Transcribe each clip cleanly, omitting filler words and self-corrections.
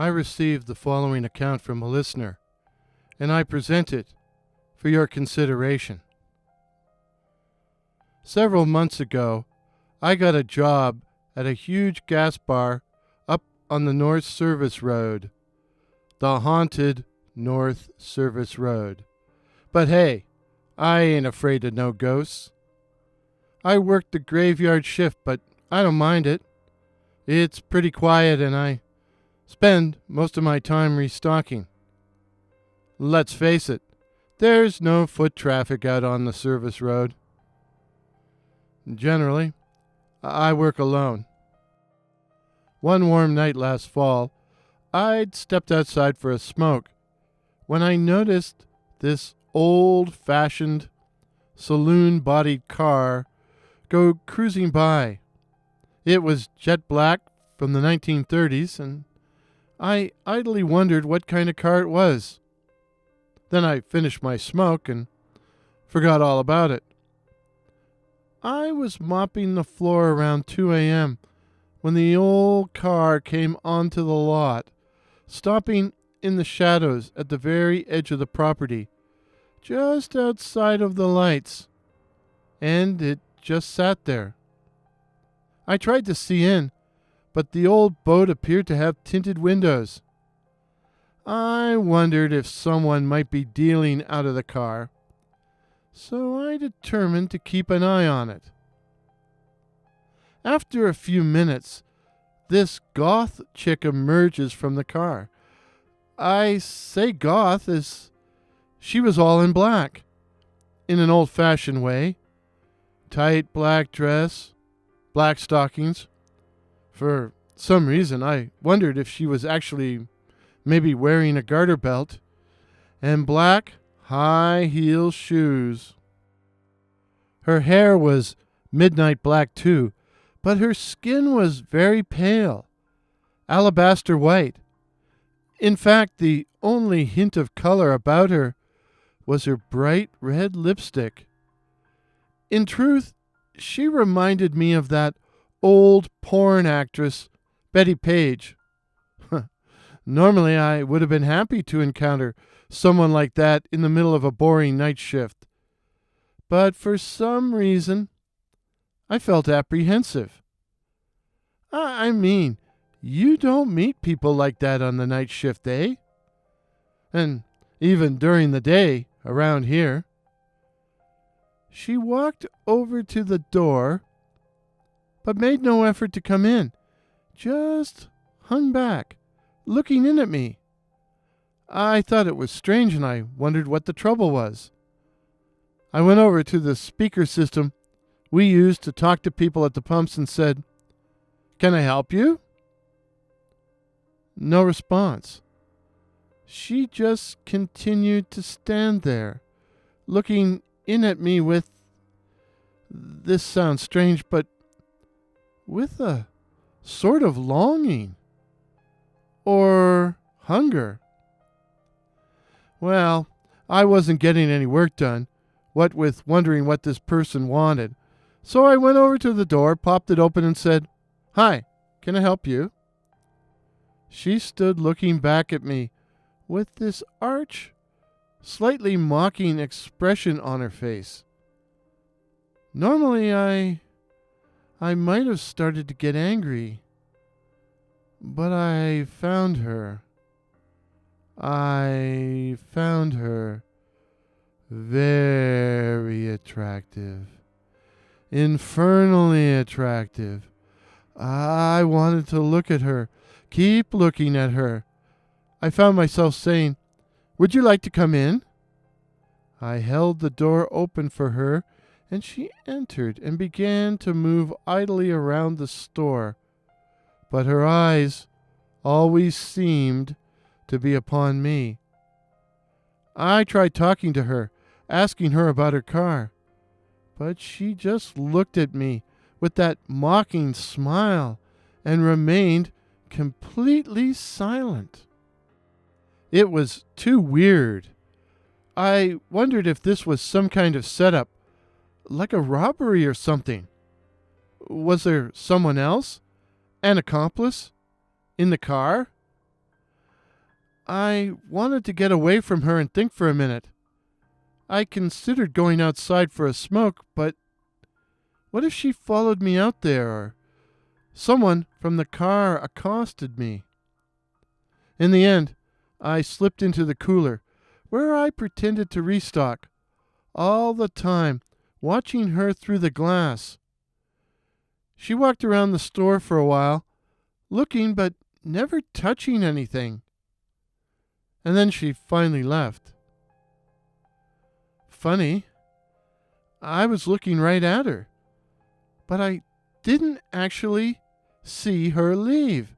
I received the following account from a listener, and I present it for your consideration. Several months ago, I got a job at a huge gas bar up on the North Service Road, the haunted North Service Road. But hey, I ain't afraid of no ghosts. I worked the graveyard shift, but I don't mind it. It's pretty quiet and I spend most of my time restocking. Let's face it, there's no foot traffic out on the service road. Generally, I work alone. One warm night last fall, I'd stepped outside for a smoke when I noticed this old-fashioned, saloon-bodied car go cruising by. It was jet black from the 1930s, and I idly wondered what kind of car it was. Then I finished my smoke and forgot all about it. I was mopping the floor around 2 a.m. when the old car came onto the lot, stopping in the shadows at the very edge of the property, just outside of the lights, and it just sat there. I tried to see in, but the old boat appeared to have tinted windows. I wondered if someone might be dealing out of the car, so I determined to keep an eye on it. After a few minutes, this goth chick emerges from the car. I say goth as she was all in black, in an old-fashioned way. Tight black dress, black stockings. For some reason, I wondered if she was actually maybe wearing a garter belt, and black high-heel shoes. Her hair was midnight black too, but her skin was very pale, alabaster white. In fact, the only hint of color about her was her bright red lipstick. In truth, she reminded me of that old porn actress, Betty Page. Normally, I would have been happy to encounter someone like that in the middle of a boring night shift. But for some reason, I felt apprehensive. I mean, you don't meet people like that on the night shift, eh? And even during the day around here. She walked over to the door, but made no effort to come in, just hung back, looking in at me. I thought it was strange, and I wondered what the trouble was. I went over to the speaker system we used to talk to people at the pumps and said, "Can I help you?" No response. She just continued to stand there, looking in at me with, this sounds strange, but with a sort of longing or hunger. Well, I wasn't getting any work done, what with wondering what this person wanted. So I went over to the door, popped it open, and said, "Hi, can I help you?" She stood looking back at me with this arch, slightly mocking expression on her face. Normally, I might have started to get angry, but I found her very attractive, infernally attractive. I wanted to look at her, keep looking at her. I found myself saying, "Would you like to come in?" I held the door open for her, and she entered and began to move idly around the store, but her eyes always seemed to be upon me. I tried talking to her, asking her about her car, but she just looked at me with that mocking smile and remained completely silent. It was too weird. I wondered if this was some kind of setup, like a robbery or something. Was there someone else, an accomplice, in the car? I wanted to get away from her and think for a minute. I considered going outside for a smoke, but what if she followed me out there, or someone from the car accosted me? In the end, I slipped into the cooler, where I pretended to restock, all the time watching her through the glass. She walked around the store for a while, looking but never touching anything. And then she finally left. Funny, I was looking right at her, but I didn't actually see her leave.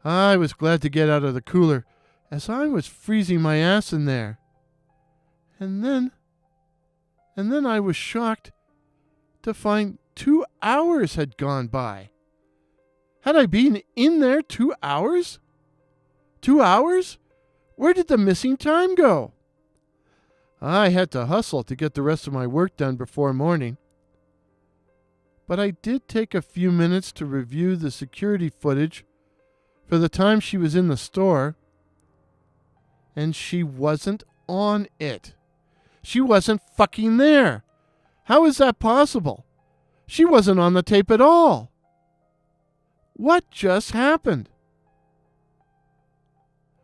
I was glad to get out of the cooler, as I was freezing my ass in there. And then I was shocked to find 2 hours had gone by. Had I been in there 2 hours? 2 hours? Where did the missing time go? I had to hustle to get the rest of my work done before morning. But I did take a few minutes to review the security footage for the time she was in the store, and she wasn't on it. She wasn't fucking there. How is that possible? She wasn't on the tape at all. What just happened?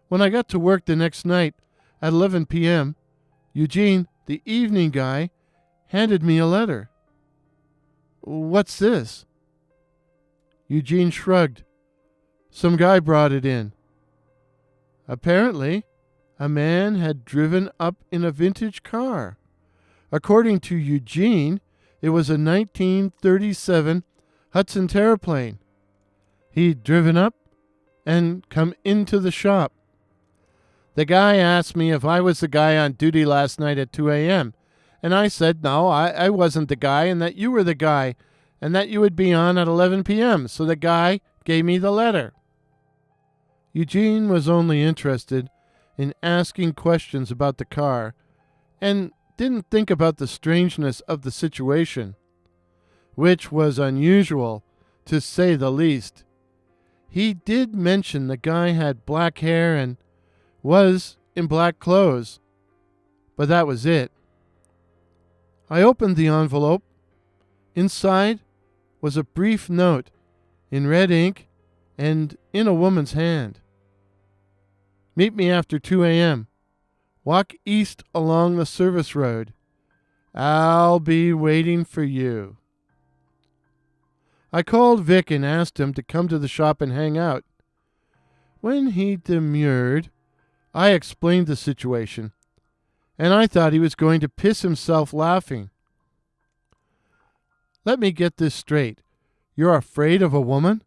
When I got to work the next night at 11 p.m., Eugene, the evening guy, handed me a letter. "What's this?" Eugene shrugged. "Some guy brought it in." Apparently, a man had driven up in a vintage car. According to Eugene, it was a 1937 Hudson Terraplane. He'd driven up and come into the shop. The guy asked me if I was the guy on duty last night at 2 a.m., and I said no, I wasn't the guy, and that you were the guy, and that you would be on at 11 p.m., so the guy gave me the letter. Eugene was only interested in asking questions about the car, and didn't think about the strangeness of the situation, which was unusual, to say the least. He did mention the guy had black hair and was in black clothes, but that was it. I opened the envelope. Inside was a brief note in red ink and in a woman's hand. "Meet me after 2 a.m. Walk east along the service road. I'll be waiting for you." I called Vic and asked him to come to the shop and hang out. When he demurred, I explained the situation, and I thought he was going to piss himself laughing. "Let me get this straight. You're afraid of a woman?"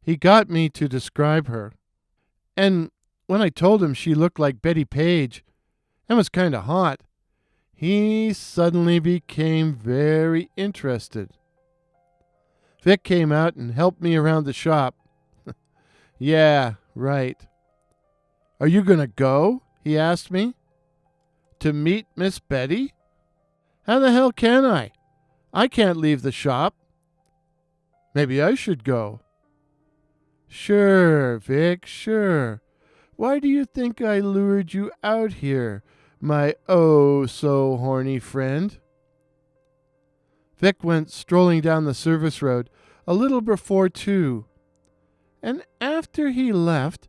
He got me to describe her, and when I told him she looked like Betty Page and was kind of hot, he suddenly became very interested. Vic came out and helped me around the shop. "Yeah, right. Are you going to go?" he asked me. "To meet Miss Betty? How the hell can I? I can't leave the shop." "Maybe I should go." "Sure, Vic, sure. Why do you think I lured you out here, my oh-so-horny friend?" Vic went strolling down the service road a little before 2, and after he left,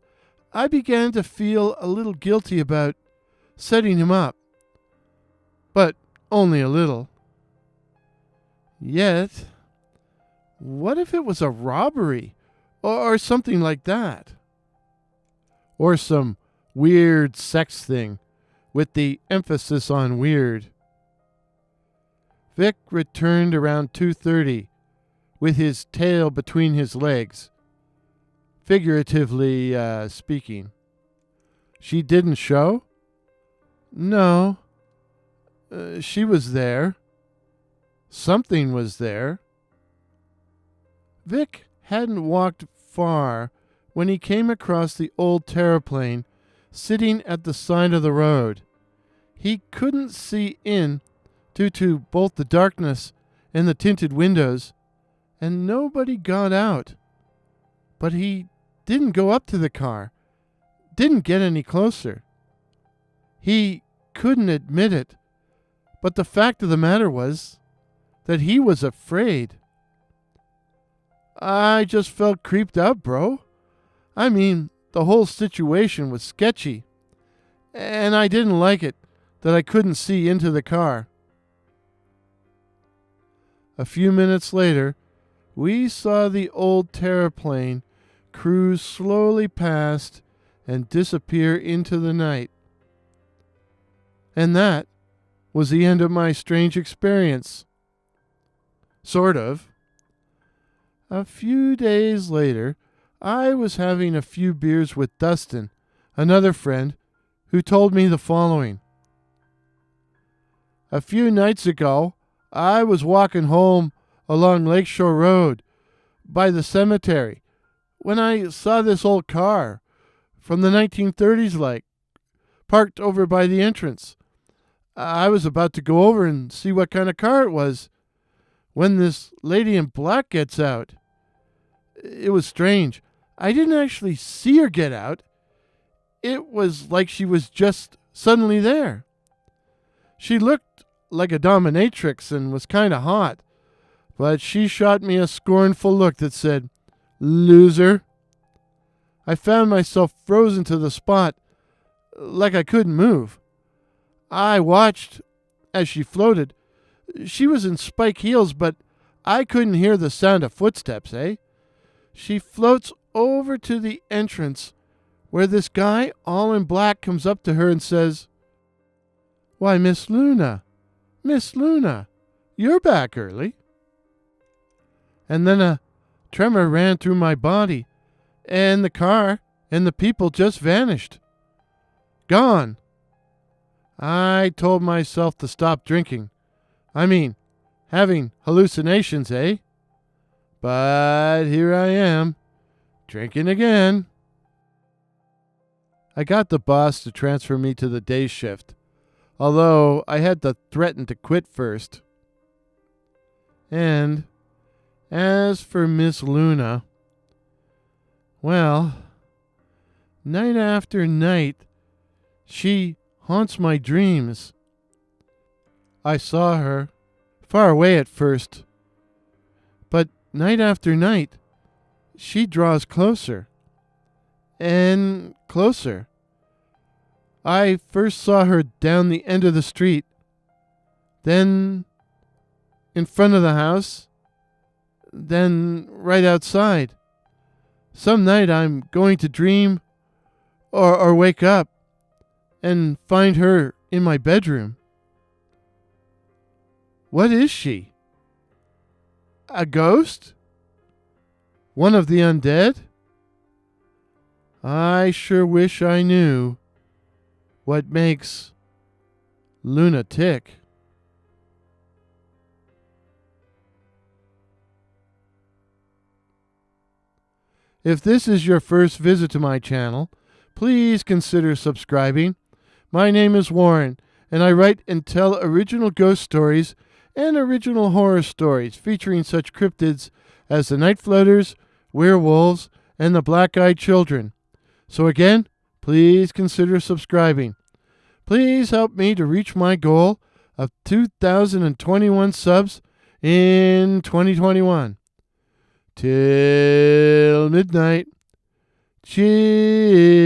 I began to feel a little guilty about setting him up, but only a little. Yet, what if it was a robbery or something like that? Or some weird sex thing with the emphasis on weird. Vic returned around 2:30 with his tail between his legs, figuratively speaking. "She didn't show?" "No. She was there. Something was there." Vic hadn't walked far when he came across the old terraplane sitting at the side of the road. He couldn't see in due to both the darkness and the tinted windows, and nobody got out. But he didn't go up to the car, didn't get any closer. He couldn't admit it, but the fact of the matter was that he was afraid. I just felt creeped out, bro. I mean, the whole situation was sketchy, and I didn't like it that I couldn't see into the car. A few minutes later, we saw the old terraplane cruise slowly past and disappear into the night. And that was the end of my strange experience. Sort of. A few days later, I was having a few beers with Dustin, another friend, who told me the following. A few nights ago, I was walking home along Lakeshore Road by the cemetery when I saw this old car from the 1930s like, parked over by the entrance. I was about to go over and see what kind of car it was when this lady in black gets out. It was strange. I didn't actually see her get out. It was like she was just suddenly there. She looked like a dominatrix and was kind of hot, but she shot me a scornful look that said, "Loser." I found myself frozen to the spot, like I couldn't move. I watched as she floated. She was in spike heels, but I couldn't hear the sound of footsteps, She floats over to the entrance where this guy all in black comes up to her and says, "Why, Miss Luna, you're back early." And then a tremor ran through my body, and the car and the people just vanished. Gone. I told myself to stop drinking. I mean, having hallucinations, But here I am, drinking again. I got the boss to transfer me to the day shift, although I had to threaten to quit first. And as for Miss Luna, well, night after night, she haunts my dreams. I saw her, far away at first, but night after night, she draws closer and closer. I first saw her down the end of the street, then in front of the house, then right outside. Some night I'm going to dream or wake up and find her in my bedroom. What is she? A ghost? One of the undead? I sure wish I knew what makes Luna tick. If this is your first visit to my channel, please consider subscribing. My name is Warren, and I write and tell original ghost stories and original horror stories featuring such cryptids as the Night Floaters, Werewolves, and the Black-Eyed Children. So again, please consider subscribing. Please help me to reach my goal of 2,021 subs in 2021. Till midnight. Cheers.